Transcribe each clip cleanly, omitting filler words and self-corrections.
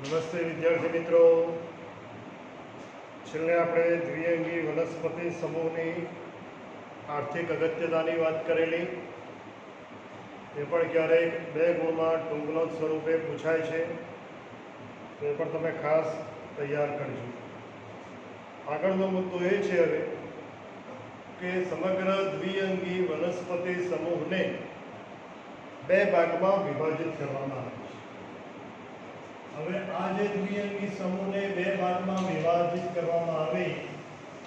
નમસ્તે વિદ્યાર્થી મિત્રો, છેલ્લે આપણે દ્વિઅંગી વનસ્પતિ સમૂહની આર્થિક અગત્યતાની વાત કરેલી. એ પણ ક્યારેક 2 ગુણમાં ટૂંકનોટ સ્વરૂપે પૂછાય છે, તો એ પણ તમે ખાસ તૈયાર કરજો. આગળનો મુદ્દો એ છે હવે કે સમગ્ર દ્વિઅંગી વનસ્પતિ સમૂહને 2 ભાગમાં વિભાજિત કરવામાં આવે છે. હવે આ જે દ્વિઅંગી સમૂહને 2 ભાગમાં વિભાજિત કરવામાં આવે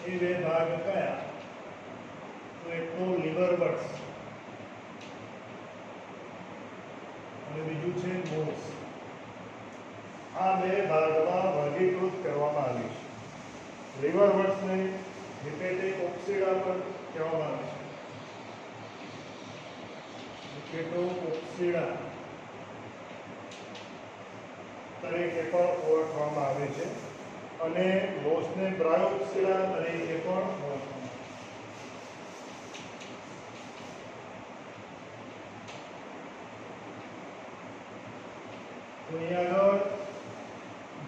એ 2 ભાગ કયા? તો એક તો લીવરવર્ટ્સ અને બીજું છે મોસ. આ 2 ભાગમાં વર્ગીકૃત કરવામાં આવી છે. લીવરવર્ટ્સને હિપેટિક ઓક્સિડા પણ કહેવામાં આવે છે. હિપેટોકોક્સિડા તરીકે પણ ઓળખવામાં આવે છે અને મોસને બ્રાયોપ્સિડા તરીકે પણ ઓળખવામાં આવે છે. તો અહીંયા આગળ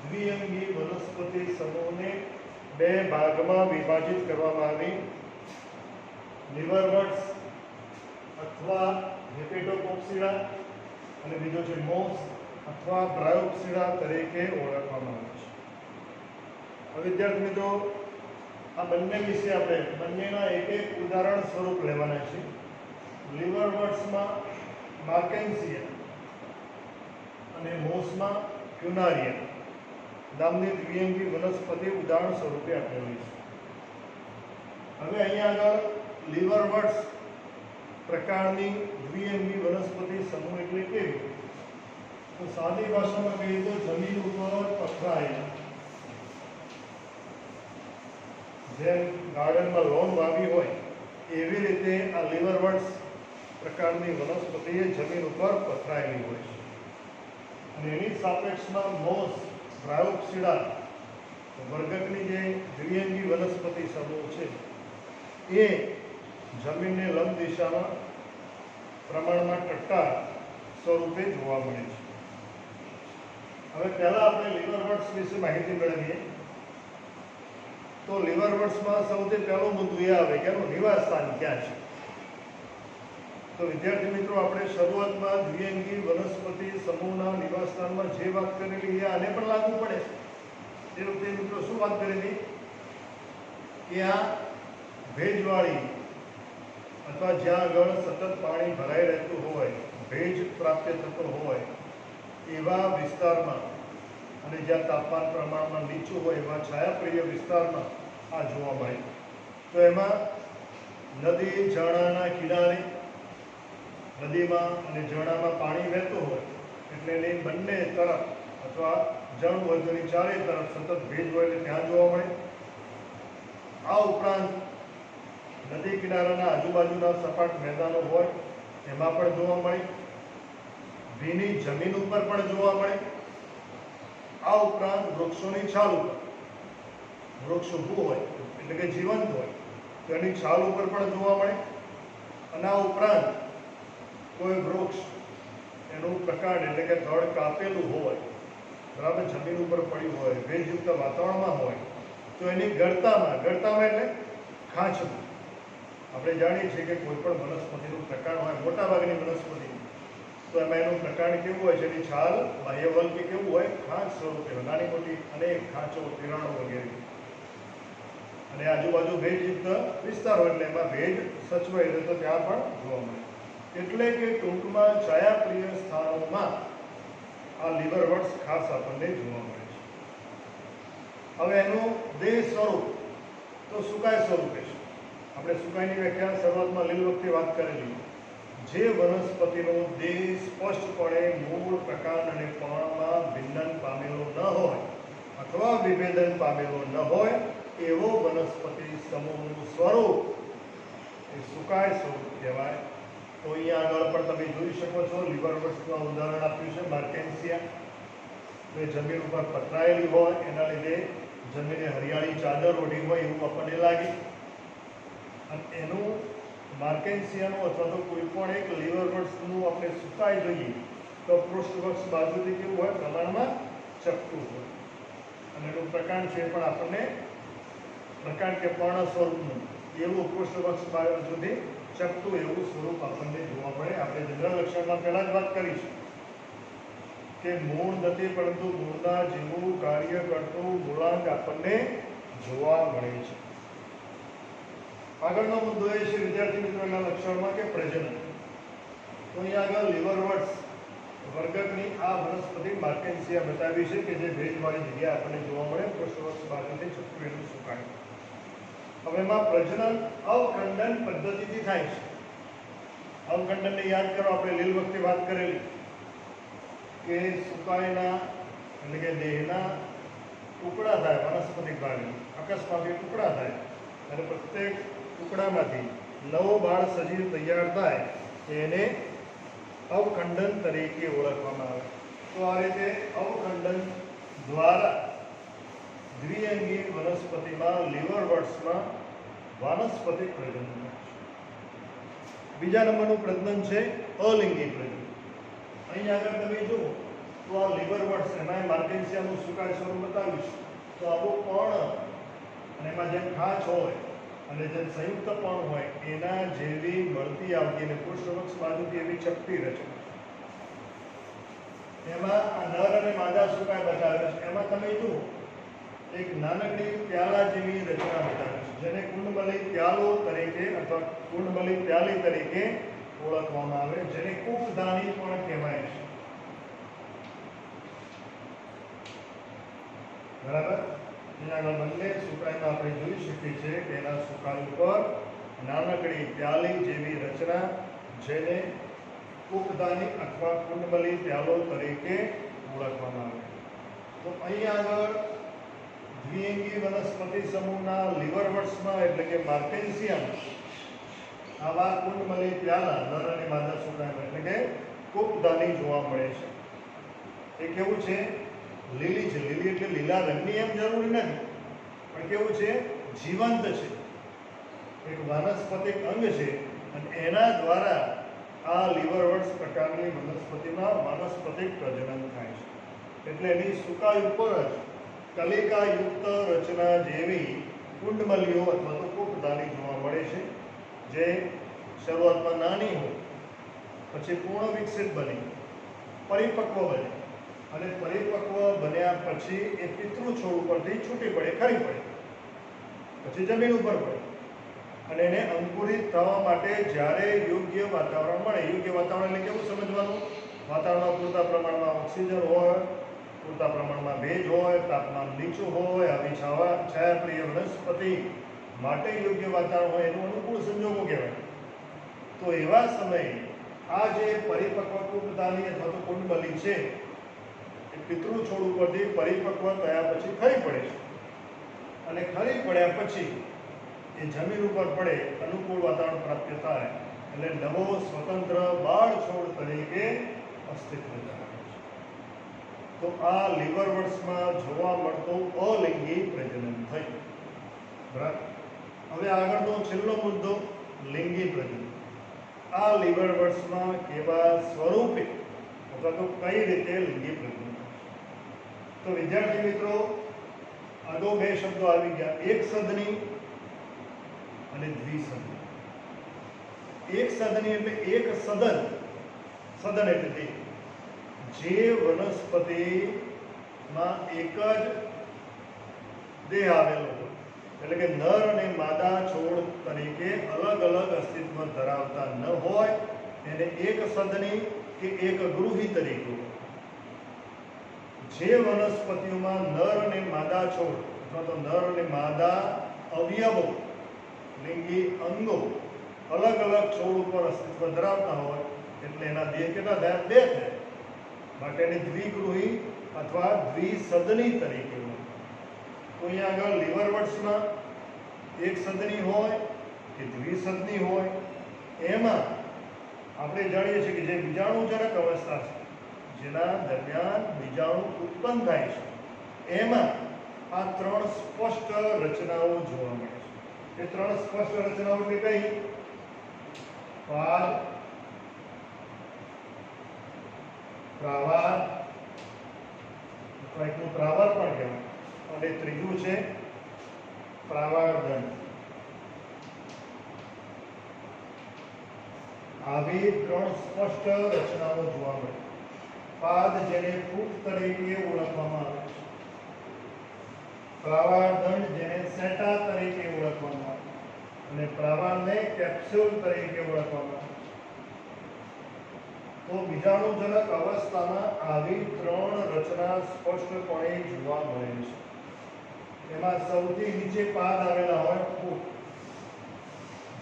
દ્વિઅંગી વનસ્પતિ સમૂહને 2 ભાગમાં વિભાજિત કરવામાં આવી. લીવરવર્ટ્સ અથવા હિપેટોકોક્સિડા અને બીજો છે મોસ અથવા બ્રાયોપ્સિડા તરીકે ઓળખવામાં આવે છે. હવે વિદ્યાર્થી મિત્રો, આ બંને વિશે આપણે બંનેના એક ઉદાહરણ સ્વરૂપ લેવાના છે. લીવરવર્ટ્સમાં માર્કેન્સિયા અને મોસમાં ક્યુનારિયા નામની દ્વિઅંગી વનસ્પતિ ઉદાહરણ સ્વરૂપે આપેલી છે. હવે અહીંયા આગળ લીવરવર્ટ્સ પ્રકારની દ્વિઅંગી વનસ્પતિ સમૂહ એટલે કેવી? તો સાદી ભાષામાં કહીએ તો જમીન ઉપર પથરાયેલા, જેમ ગાર્ડનમાં લોન વાવી હોય એવી રીતે આ લીવરવર્ટ્સ પ્રકારની વનસ્પતિ એ જમીન ઉપર પથરાયેલી હોય છે. અને એની સાપેક્ષમાં મોસ, બ્રાયોપ્સિડા વર્ગકની જે દ્વિઅંગી વનસ્પતિ સમૂહ છે એ જમીનને લંબ દિશામાં પ્રમાણમાં ટટ્ટાર સ્વરૂપે જોવા મળે છે. હવે પહેલા આપણે લીવરવર્ટ્સ વિશે માહિતી મેળવીએ. તો લીવરવર્ટ્સમાં સૌથી પહેલો મુદ્દો એ આવે કે એનું નિવાસ સ્થાન ક્યાં છે. તો વિદ્યાર્થી મિત્રો, આપણે શરૂઆતમાં દ્વિઅંગી વનસ્પતિ સમૂહના નિવાસ સ્થાનમાં જે વાત કરેલી એ આને પણ લાગુ પડે છે. એ વખતે મિત્રો શું વાત કરેલી કે આ ભેજવાળી અથવા જ્યાં આગળ સતત પાણી ભરાઈ રહેતું હોય, ભેજ પ્રાપ્ત થતો હોય એવા વિસ્તારમાં અને જ્યાં તાપમાન પ્રમાણમાં નીચું હોય એવા છાયાપ્રિય વિસ્તારમાં આ જોવા મળે. તો એમાં નદી ઝરણાના કિનારે, નદીમાં અને ઝરણામાં પાણી વહેતું હોય એટલે એની બંને તરફ અથવા જળ હોય તો એની ચારે તરફ સતત ભેજ હોય એટલે ત્યાં જોવા મળે. આ ઉપરાંત નદી કિનારાના આજુબાજુના સપાટ મેદાનો હોય એમાં પણ જોવા મળે. ભીની જમીન ઉપર પણ જોવા મળે. આ ઉપરાંત વૃક્ષોની છાલ ઉપર, વૃક્ષ ઊભું હોય એટલે કે જીવંત હોય તો એની છાલ ઉપર પણ જોવા મળે. અને આ ઉપરાંત કોઈ વૃક્ષ એનું પ્રકાંડ એટલે કે થડ કાપેલું હોય, બરાબર, જમીન ઉપર પડ્યું હોય, ભેજયુક્ત વાતાવરણમાં હોય તો એની ગળતામાં એટલે ખાંચમાં, આપણે જાણીએ છીએ કે કોઈ પણ વનસ્પતિનું પ્રકાંડ હોય, મોટાભાગની વનસ્પતિ તો એમાં એનું પ્રકાંડ કેવું હોય છે? એની છાલ બાહ્યવલ્ક કે કેવું હોય? ખાંચ સ્વરૂપે, નાની મોટી અનેક ખાંચો, તિરાડો વગેરે. અને આજુબાજુ ભેજયુક્ત વિસ્તાર હોય એટલે એમાં ભેજ સચવાઈ રહે તો ત્યાં પણ જોવા મળે. એટલે કે ટૂંકમાં છાયાપ્રિય સ્થાનોમાં આ લીવરવર્ટ્સ ખાસ આપણને જોવા મળે છે. હવે એનું દેહ સ્વરૂપ તો સુકાય સ્વરૂપે છે. આપણે સુકાઈની વ્યાખ્યા શરૂઆતમાં લીલ વખતે વાત કરેલી. જે વનસ્પતિનો દેહ સ્પષ્ટપણે મૂળ, પ્રકાંડ અને પર્ણમાં ભિન્નન પામેલો ન હોય અથવા વિભેદન પામેલો ન હોય એવો વનસ્પતિ સમૂહનું સ્વરૂપ એ સુકાય સ્વરૂપ કહેવાય. તો અહીંયા આગળ પણ તમે જોઈ શકો છો, લીવરવર્ટ્સનું ઉદાહરણ આપ્યું છે માર્કેન્સિયા. એ જમીન ઉપર પથરાયેલી હોય એના લીધે જમીને હરિયાળી ચાદર ઓઢી હોય એવું આપણને લાગે. અને એનું માર્કેન્સિયાનું અથવા તો કોઈ પણ એક લીવરવર્ટ્સનું આપણે સુકાઈ જોઈએ તો પૃષ્ઠવક્ષ બાજુથી કેવું હોય? પ્રમાણમાં ચપટું હોય અને એનું પ્રકાંડ છે પણ આપણને પ્રકાંડ કે પર્ણ સ્વરૂપનું એવું પૃષ્ઠવક્ષ બાજુથી ચપટું એવું સ્વરૂપ આપણને જોવા મળે. આપણે જનરલ લક્ષણમાં પહેલાં જ વાત કરીશું કે મૂળ નથી પરંતુ મૂળના જેવું કાર્ય કરતું મૂળાંક આપણને જોવા મળે છે. આગળનો મુદ્દો એ છે વિદ્યાર્થી મિત્રોના લક્ષણમાં કે પ્રજનન. તો અહીંયા આગળ લીવરવર્ટ્સ વર્ગકની આ વનસ્પતિ માર્કેન્સિયા બતાવી છે કે જે ભેજવાળી જગ્યા આપણને જોવા મળે પૃષ્ઠવક્ષ બાજુથી ચપટું એનું સુકાય. હવે એમાં પ્રજનન અવખંડન પદ્ધતિથી થાય છે. અવખંડનને યાદ કરો, આપણે લીલ વખતે વાત કરેલી કે સુકાયેલા એટલે કે દેહના ટુકડા થાય, વનસ્પતિક ભાગના અકસ્માતી ટુકડા થાય અને પ્રત્યેક ટુકડામાંથી નવો બાળ સજીવ તૈયાર થાય એને અવખંડન તરીકે ઓળખવામાં આવે. તો આ રીતે અવખંડન દ્વારા દ્વિઅંગી વનસ્પતિમાં લીવરવર્ટ્સમાં વાનસ્પતિક પ્રજનન થાય છે. બીજા નંબરનું પ્રજનન છે અલિંગી પ્રજનન. અહીં આગળ તમે જુઓ તો આ લીવરવર્ટ્સ એમાં માર્કેન્સિયાનું સુકાય સ્વરૂપ બતાવ્યું છે. તો આવું પર્ણ અને એમાં જેમ ખાંચ હોય અને જેમ સંયુક્ત પર્ણ હોય એના જેવી મળતી આવતી અને પૃષ્ઠવક્ષ બાજુથી એવી ચપટી રચના. એમાં આ નર અને માદા સુકાય બતાવે છે. એમાં તમે જુઓ એક નાનકડી પ્યાલા જેવી રચના બતાવે છે જેને કુંડમલી પ્યાલો તરીકે અથવા કુંડમલી પ્યાલી તરીકે ઓળખવામાં આવે, જેને કૂપદાની પણ કહેવાય છે. બરાબર. અહીંયા આગળ બંને સુકાઈમાં આપણે જોઈ શકીએ છીએ કે એના સુકાઈ ઉપર નાનકડી પ્યાલી જેવી રચના જેને કૂપદાની અથવા કુંડમલી પ્યાલો તરીકે ઓળખવામાં આવે. તો અહીંયા આગળ દ્વિઅંગી વનસ્પતિ સમૂહના લીવરવર્ટ્સમાં એટલે કે માર્કેન્સિયામાં આવા કુંડમલી પ્યાલા નર અને માદા સુકાઈમાં એટલે કે કૂપદાની જોવા મળે છે. એ કેવું છે? લીલી છે. લીલી એટલે લીલા રંગની એમ જરૂરી નથી, પણ કેવું છે? જીવંત છે. એક વાનસ્પતિક અંગ છે અને એના દ્વારા આ લીવરવર્ટ્સ પ્રકારની વનસ્પતિમાં વાનસ્પતિક પ્રજનન થાય છે. એટલે એની સુકાઈ ઉપર જ કલિકાયુક્ત રચના જેવી કુંડમલીઓ અથવા તો કૂપદાની જોવા મળે છે, જે શરૂઆતમાં નાની હોય પછી પૂર્ણ વિકસિત બની પરિપક્વ બને અને પરિપક્વ બન્યા પછી એ પિતૃ છોડ ઉપરથી છૂટી પડે, ખરી પડે, પછી જમીન ઉપર પડે અને એને અંકુરિત થવા માટે જ્યારે યોગ્ય વાતાવરણ મળે. યોગ્ય વાતાવરણ એટલે કેવું સમજવાનું? વાતાવરણમાં પૂરતા પ્રમાણમાં ઓક્સિજન હોય, પૂરતા પ્રમાણમાં ભેજ હોય, તાપમાન નીચું હોય, આવી છાયાપ્રિય વનસ્પતિ માટે યોગ્ય વાતાવરણ હોય એનું અનુકૂળ સંજોગો કહેવાય. તો એવા સમયે આ જે પરિપક્વ કૂપદાની અથવા તો કુંડમલી છે એ પિતૃ છોડ ઉપરથી પરિપક્વ થયા પછી ખરી પડે છે અને ખરી પડ્યા પછી એ જમીન ઉપર પડે, અનુકૂળ વાતાવરણ પ્રાપ્ત થાય એટલે નવો સ્વતંત્ર બાળ છોડ તરીકે અસ્તિત્વ ધરાવે છે. તો આ લીવરવર્ટ્સમાં જોવા મળતું અલિંગી પ્રજનન થયું. બરાબર. હવે આગળનો છેલ્લો મુદ્દો લિંગી પ્રજનન. આ લીવરવર્ટ્સમાં કેવા સ્વરૂપે અથવા તો કઈ રીતે લિંગી પ્રજનન થાય છે? તો વિદ્યાર્થી મિત્રો, આગો બે શબ્દો આવી ગયા, એક સદની અને દ્વિસદની. એક સદની એટલે એક સદન. સદન એટલે જે વનસ્પતિમાં એક જ દેહ આવેલો હોય, એટલે કે નર અને માદા છોડ તરીકે અલગ અલગ અસ્તિત્વ ધરાવતા ન હોય એને એક સદની કે એક ગૃહી તરીકે. જે વનસ્પતિઓમાં નર અને માદા છોડ અથવા તો નર અને માદા અવયવો લિંગી અંગો અલગ અલગ છોડ ઉપર અસ્તિત્વ ધરાવતા હોય એટલે એના દેહ કેટલા થયા? બે થયા. માટે એને દ્વિગૃહી અથવા દ્વિસદની તરીકે ઓળખાય. તો અહીંયા આગળ લીવરવર્ટ્સમાં એક સદની હોય કે દ્વિસદની હોય, એમાં આપણે જાણીએ છીએ કે જે બીજાણુજનક અવસ્થા છે, જેના દરમિયાન બીજાણુ ઉત્પન્ન થાય છે, એમાં આ ત્રણ સ્પષ્ટ રચનાઓ જોવા મળે છે. એ ત્રણ સ્પષ્ટ રચનાઓ એટલે કઈ? પાદ, પ્રાવાદ અથવા એકનું પ્રાવાર પણ કહેવાય. અને ત્રીજું છે પ્રાવાર દંડ. આવી ત્રણ સ્પષ્ટ રચનાઓ જોવા મળે. પાદ જેને ફૂટ તરીકે ઓળખવામાં આવે છે, પ્રાવાર દંડ જેને સેટા તરીકે ઓળખવામાં આવે અને પ્રાવારને કેપ્સ્યુલ તરીકે ઓળખવામાં આવે. તો બીજાણુજનક અવસ્થામાં આવી ત્રણ રચના સ્પષ્ટપણે જોવા મળે છે. એમાં સૌથી નીચે પાદ આવેલા હોય ફૂટ,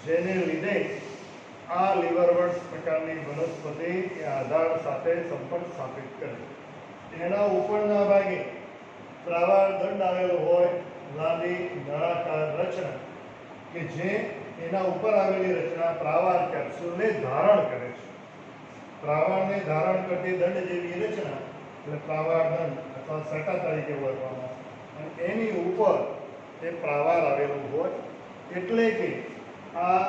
જેને લીધે આ લીવરવર્ટ્સ પ્રકારની વનસ્પતિ એ આધાર સાથે સંપર્ક સ્થાપિત કરે. તેના ઉપરના ભાગે પ્રાવાર દંડ આવેલો હોય, લાંબી નળાકાર રચના કે જે એના ઉપર આવેલી રચના પ્રાવાર કેપ્સ્યુલને ધારણ કરે છે. પ્રાવારને ધારણ કરતી દંડ જેવી રચના એટલે પ્રાવાર દંડ અથવા સેટા તરીકે ઓળખવામાં આવે. અને એની ઉપર એ પ્રાવાર આવેલું હોય એટલે કે આ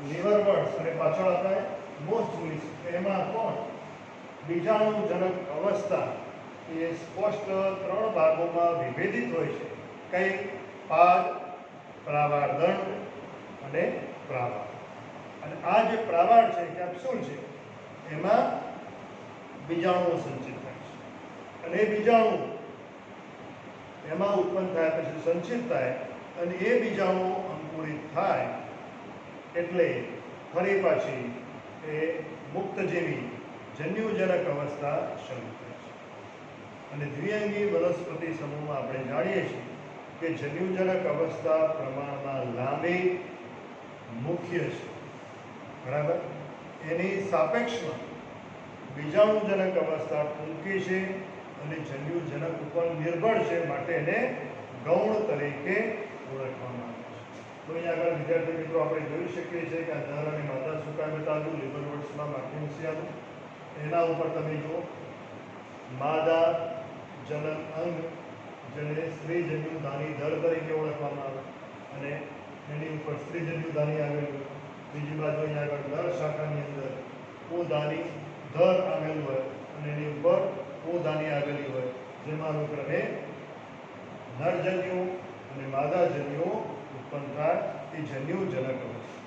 લીવરવર્ટ્સ અને પાછળ આપણે મોસ્ટ જોઈશું એમાં પણ બીજાણુજનક અવસ્થા એ સ્પષ્ટ ત્રણ ભાગોમાં વિભેદિત હોય છે. કઈ? પાદ, પ્રાવાર દંડ અને પ્રાવાર. અને આ જે પ્રાવાર છે, કેપ્સ્યુલ છે, એમાં બીજાણુઓ સંચિત થાય છે. અને એ બીજાણુ એમાં ઉત્પન્ન થાય પછી સંચિત થાય અને એ બીજાણુઓ અંકુરિત થાય એટલે ફરી પાછી એ મુક્તજીવી જન્યુજનક અવસ્થા શરૂ થાય છે. અને દ્વિઅંગી વનસ્પતિ સમૂહમાં આપણે જાણીએ છીએ કે જન્યુજનક અવસ્થા પ્રમાણમાં લાંબી મુખ્ય છે, બરાબર. એની સાપેક્ષમાં બીજાણુજનક અવસ્થા ટૂંકી છે અને જન્યુજનક ઉપર નિર્ભર છે, માટે એને ગૌણ તરીકે ઓળખવામાં આવે છે. તો અહીંયા આગળ વિદ્યાર્થી મિત્રો આપણે જોઈ શકીએ છીએ કે આ નર અને માદા સુકાય બતાવ્યું લીવરવર્ટ્સમાં માર્કિંગ્સિયાનું. એના ઉપર તમે જુઓ માદા જનન અંગ જેને સ્ત્રીજન્યુધાની ધર તરીકે ઓળખવામાં આવે અને એની ઉપર સ્ત્રીજન્યુધાની આવેલું. બીજી બાજુ અહીંયા આગળ નર શાખાની અંદર ઓધાની ધર આવેલું હોય અને એની ઉપર ઓધાની આવેલી હોય, જેમાં અનુક્રમે નરજન્યુ અને માદાજન્યુઓ ઉત્પન્ન થાય એ જન્યુજનક અવસ્થા.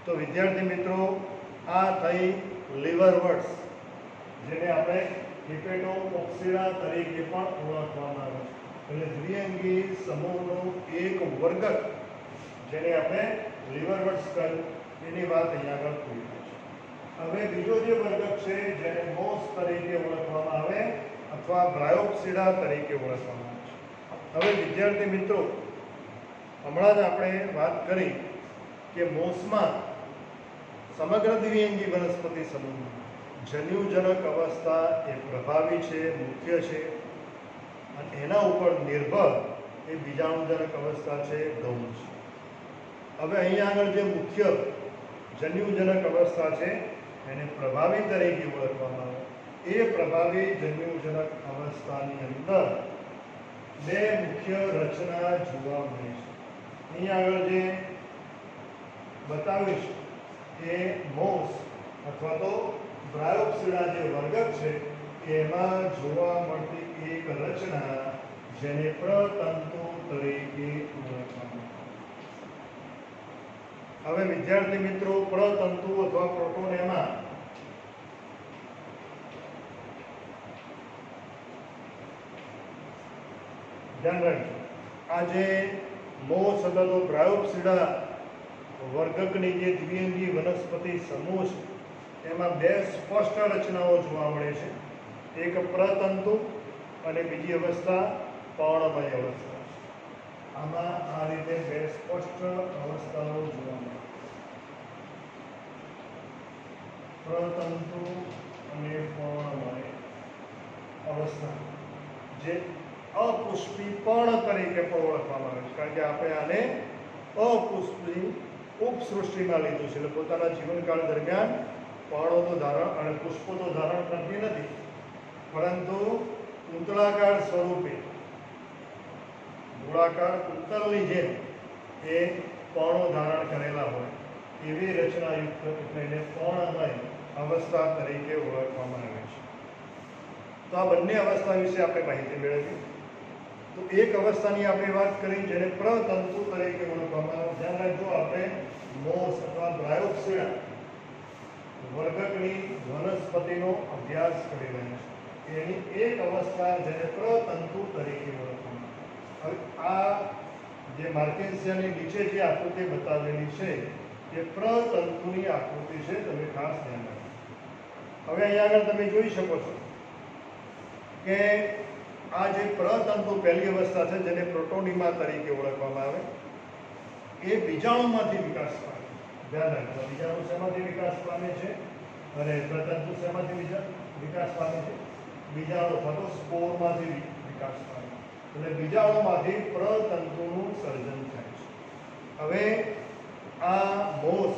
તો વિદ્યાર્થી મિત્રો, આ થઈ લીવરવર્ટ્સ, જેને આપણે હિપેટોકોક્સિડા તરીકે પણ ઓળખવામાં આવે છે. એટલે દ્વિઅંગી સમૂહનો એક વર્ગ જેને આપણે લીવરવર્ટ્સ કહ્યું, એની વાત અહીંયા આગળ પૂરી થઈ છે. હવે બીજો જે વર્ગ છે જેને મોસ તરીકે ઓળખવામાં આવે અથવા બ્રાયોપ્સિડા તરીકે ઓળખવામાં આવે છે. હવે વિદ્યાર્થી મિત્રો, હમણાં જ આપણે વાત કરી કે મોસમાં સમગ્ર દ્વિઅંગી વનસ્પતિ સમૂહમાં જન્યુજનક અવસ્થા એ પ્રભાવી છે, મુખ્ય છે અને એના ઉપર નિર્ભર એ બીજાણુજનક અવસ્થા છે, ગૌણ છે. હવે અહીંયા આગળ જે મુખ્ય જન્યુજનક અવસ્થા છે એને પ્રભાવી તરીકે ઓળખવામાં આવે. એ પ્રભાવી જન્યુજનક અવસ્થાની અંદર બે મુખ્ય રચના જોવા મળે છે. અહીંયા આગળ જે બતાવ્યું છે એ મોસ અથવા તો બ્રાયોપ્સિડા જે વર્ગ છે એમાં જોવા મળતી એક રચના જેને પ્રતંતુ તરીકે ઓળખવામાં આવે. હવે વિદ્યાર્થી મિત્રો, પ્રતંતુ અથવા પ્રોટોનેમા ધ્યાન રાખજો. આ જે મોસ અથવા તો બ્રાયોપ્સિડા વર્ગકની જે દ્વિઅંગી વનસ્પતિ સમૂહ છે એમાં બે સ્પષ્ટ રચનાઓ જોવા મળે છે. એક પ્રતંતુ અને બીજી અવસ્થા પર્ણમય અવસ્થા છે. આમાં આ રીતે બે સ્પષ્ટ અવસ્થાઓ જોવા મળે. પ્રતંતુ અને પર્ણમય અવસ્થા, જે અપુષ્પી પર્ણ તરીકે પણ ઓળખવામાં આવે છે, કારણ કે આપણે આને અપુષ્પી ઉપસૃષ્ટિમાં લીધું છે. એટલે પોતાના જીવનકાળ દરમિયાન પર્ણો તો ધારણ અને પુષ્પો તો ધારણ કરતી નથી, પરંતુ કુંતળાકાર સ્વરૂપે ગોળાકાર કુંતલની જેમ એ પર્ણો ધારણ કરેલા હોય એવી રચનાયુક્ત એટલે એને પર્ણમય અવસ્થા તરીકે ઓળખવામાં આવે છે. તો આ બંને અવસ્થા વિશે આપણે માહિતી મેળવી. તો એક અવસ્થાની આપણે વાત કરી જેને પ્રતંતુ તરીકે ઓળખવામાં આવે. ધ્યાન રાખજો, આપણે મોસ અથવા બ્રાયોપ્સિડા વર્ગકની વનસ્પતિનો અભ્યાસ કરી રહ્યા છીએ. એની એક અવસ્થા જેને પ્રતંતુ તરીકે ઓળખવામાં આવે. હવે આ જે માર્કેન્સિયાની નીચે જે આકૃતિ બતાવેલી છે એ પ્રતંતુની આકૃતિ છે, તમે ખાસ ધ્યાન રાખો. હવે અહીંયા આગળ તમે જોઈ શકો છો કે આ જે પ્રતંતુ પહેલી અવસ્થા છે જેને પ્રોટોનીમા તરીકે ઓળખવામાં આવે એ બીજાણુમાંથી વિકાસ પામે. ધ્યાન રાખજો, બીજાણુ શેમાંથી વિકાસ પામે છે અને પ્રતંતુ શેમાંથી વિકાસ પામે છે? બીજાણુ અથવા તો સ્પોરમાંથી વિકાસ પામે. એટલે બીજાણુમાંથી પ્રતંતુનું સર્જન થાય છે. હવે આ મોસ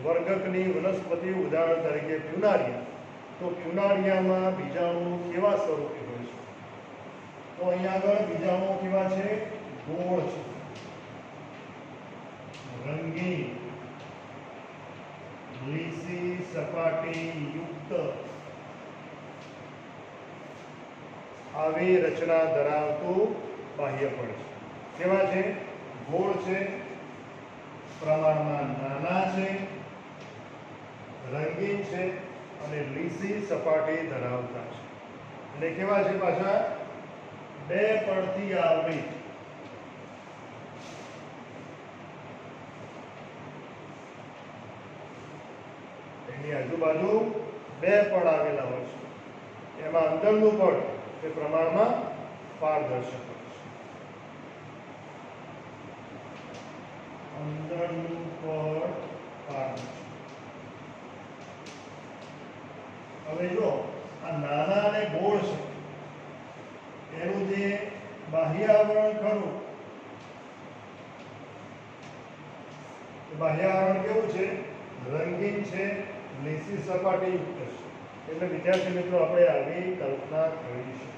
વર્ગકની વનસ્પતિ, ઉદાહરણ તરીકે પ્યુનારિયા, તો પ્યુનારિયામાં બીજાણુ કેવા સ્વરૂપે હોય છે? તો અહીંયા આગળ બીજાણુ કેવા છે? ગોળ છે, રંગીન, લીસી સપાટી યુક્ત આવી રચના ધરાવતું બાહ્યપડ છે. કેવા છે? ગોળ છે, પ્રમાણમાં નાના છે, રંગીન છે અને લીસી સપાટી ધરાવતા છે. અને કેવા છે પાછા? બે પડથી આવૃત. એની આજુબાજુ બે પડ આવેલા હોય છે. એમાં અંદરનું પડ તે પ્રમાણમાં પારદર્શક હોય છે. અંદરનું પડ પારદર્શક. હવે જો આ નાના અને ગોળ છે એનું જે બાહ્ય આવરણ ખરું, બાહ્ય આવરણ કેવું છે? રંગીન છે, લીસી સપાટી યુક્ત છે. એટલે વિદ્યાર્થી મિત્રો આપણે આવી કલ્પના કરી શકીએ.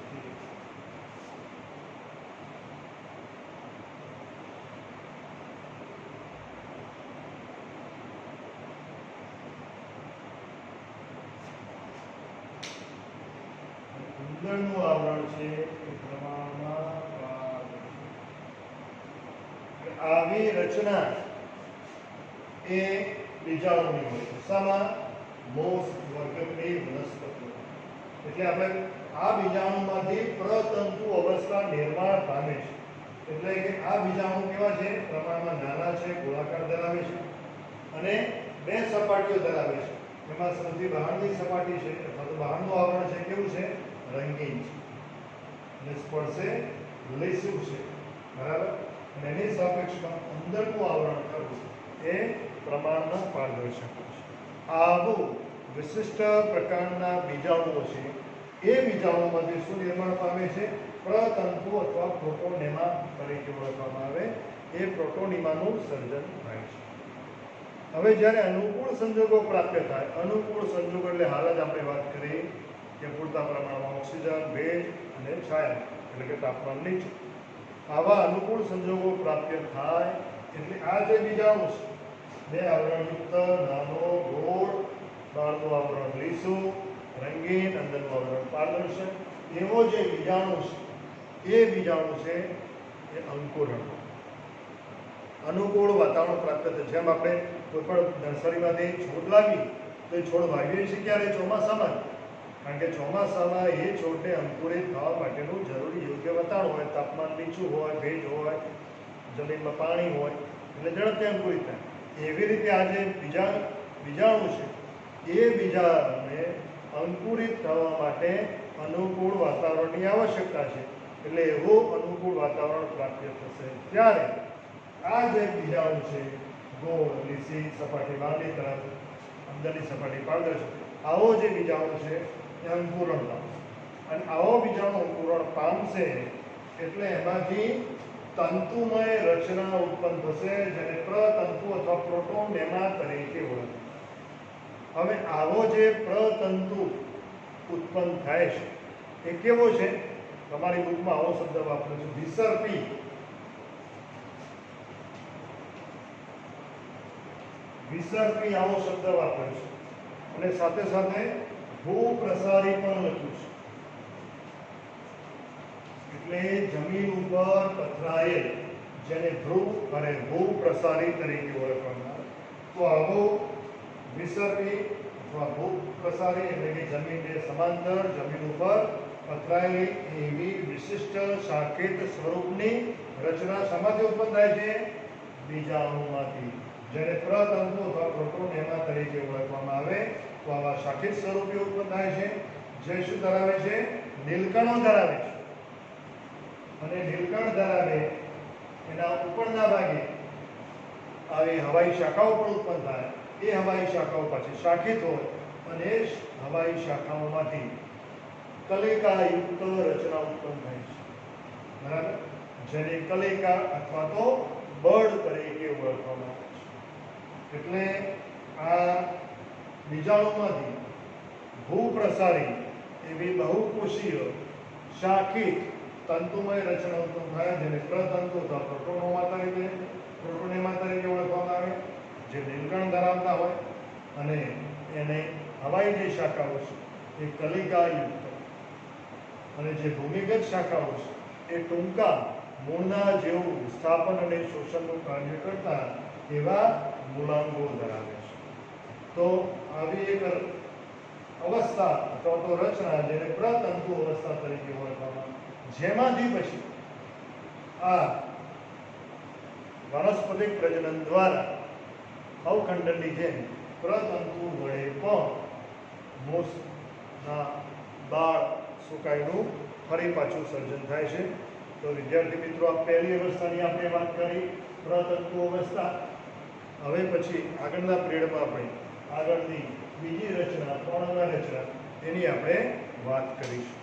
અંદરનું આવરણ છે એ પ્રમાણમાં આવી રચના એ બીજાણુની હોય છે. શામાં? મોસ વર્ગકની વનસ્પતિ. એટલે આપણે આ બીજાણુમાંથી પ્રતંતુ અવસ્થા નિર્માણ પામે છે. એટલે કે આ બીજાણુ કેવા છે? પ્રમાણમાં નાના છે, ગોળાકાર ધરાવે છે અને બે સપાટીઓ ધરાવે છે. એમાં સૌથી બહારની સપાટી છે અથવા તો બહારનું આવરણ છે કેવું છે? રંગીન છે અને સ્પર્શે લીસું છે. બરાબર? અને એની સાપેક્ષમાં અંદરનું આવરણ કરવું એ પ્રમાણમાં પારદર્શક છે. આવું વિશિષ્ટ પ્રકારના બીજાણુઓ છે એ બીજાણુમાંથી શું નિર્માણ પામે છે? પ્રતંતુ અથવા પ્રોટોનેમા તરીકે ઓળખવામાં આવે એ પ્રોટોનેમાનું સર્જન થાય છે. હવે જ્યારે અનુકૂળ સંજોગો પ્રાપ્ત થાય, અનુકૂળ સંજોગો એટલે હાલ જ આપણે વાત કરી કે પૂરતા પ્રમાણમાં ઓક્સિજન, ભેજ અને છાયા એટલે કે તાપમાન નીચું, આવા અનુકૂળ સંજોગો પ્રાપ્ત થાય એટલે આ જે બીજાણુ છે બે આવરણયુક્ત, નાનો, ગોળ, બહારનું આવરણ લીસું, રંગીન, અંદરનું આવરણ પારદર્શક, એવો જે બીજાણુ છે એ બીજાણુ છે એ અંકુરણ, અનુકૂળ વાતાવરણ પ્રાપ્ત થાય. જેમ આપણે કોઈ પણ નર્સરીમાંથી છોડ લાવી તો એ છોડ વાવીએ છીએ ક્યારે? ચોમાસામાં. કારણ કે ચોમાસામાં એ છોડને અંકુરિત થવા માટેનું જરૂરી યોગ્ય વાતાવરણ હોય, તાપમાન નીચું હોય, ભેજ હોય, જમીનમાં પાણી હોય એટલે ઝડપથી અંકુરિત થાય. એવી રીતે આ જે બીજાણુ છે એ બીજાણુને અંકુરિત થવા માટે અનુકૂળ વાતાવરણની આવશ્યકતા છે. એટલે એવું અનુકૂળ વાતાવરણ પ્રાપ્ત થશે ત્યારે આ જે બીજાણુ છે ગોળ, લીસી સપાટી બહારની તરફ, અંદરની સપાટી પારદર્શક, આવો જે બીજાણુ છે એ અંકુરણ પામશે. અને આવો બીજાણુ અંકુરણ પામશે એટલે એમાંથી તંતુમય રચના ઉત્પન્ન થશે જેને પ્રતંતુ અથવા પ્રોટોનેમા તરીકે ઓળખાય. હવે આવો જે પ્રતંતુ ઉત્પન્ન થાય છે એ કેવો છે? તમારી બુકમાં આવો શબ્દ વાપર્યો છે, વિસર્પી. વિસર્પી આવો શબ્દ વાપર્યો છે અને સાથે સાથે ભૂપ્રસારી પણ લખ્યું છે. એટલે જમીન ઉપર પથરાયેલ, જેને ધ્રુવ અને ભૂ પ્રસારી તરીકે ઓળખવામાં આવે. તો આવો વિસર્ગી અથવા ભૂ પ્રસારી એટલે કે જમીનને સમાંતર જમીન ઉપર પથરાયેલી એવી વિશિષ્ટ શાખિત સ્વરૂપની રચના શેમાંથી ઉત્પન્ન થાય છે? બીજાણુમાંથી, જેને પ્રતંતુ અથવા પ્રોટોનેમા તરીકે ઓળખવામાં આવે. તો આવા શાખિત સ્વરૂપે ઉત્પન્ન થાય છે, જે શું ધરાવે છે? નીલકણો ધરાવે છે. અને નીલકણ ધરાવે એના ઉપરના ભાગે આવી હવાઈ શાખાઓ પણ ઉત્પન્ન થાય. એ હવાઈ શાખાઓ પાછી શાખિત હોય અને એ હવાઈ શાખાઓમાંથી કલિકાયુક્ત રચના ઉત્પન્ન થાય છે. બરાબર, જેને કલિકા અથવા તો બળ તરીકે ઓળખવામાં આવે છે. એટલે આ બીજાણુમાંથી ભૂપ્રસારી એવી બહુકોષીય શાખિત તંતુમય રચના ઉત્પન્ન થાય, જેને પ્રતંતુ અથવા પ્રોટોનેમા તરીકે ઓળખવામાં આવે, જે નીલકણ ધરાવતા હોય અને એને હવાઈ જે શાખાઓ છે એ કલિકાયુક્ત અને જે ભૂમિગત શાખાઓ છે એ ટૂંકા મૂળના જેવું વિસ્થાપન અને શોષણનું કાર્ય કરતા એવા મૂલાંગો ધરાવે છે. તો આવી એક અવસ્થા અથવા તો રચના, જેને પ્રતંતુ અવસ્થા તરીકે ઓળખવામાં, જેમાંથી પછી આ વાનસ્પતિક પ્રજનન દ્વારા અવખંડનની જેમ પ્રતંતુ વડે પણ મોસના બાળ સુકાઈનું ફરી પાછું સર્જન થાય છે. તો વિદ્યાર્થી મિત્રો, આ પહેલી અવસ્થાની આપણે વાત કરી, પ્રતંતુ અવસ્થા. હવે પછી આગળના પિરિયડમાં આપણે આગળની બીજી રચના, પર્ણના રચના, એની આપણે વાત કરીશું.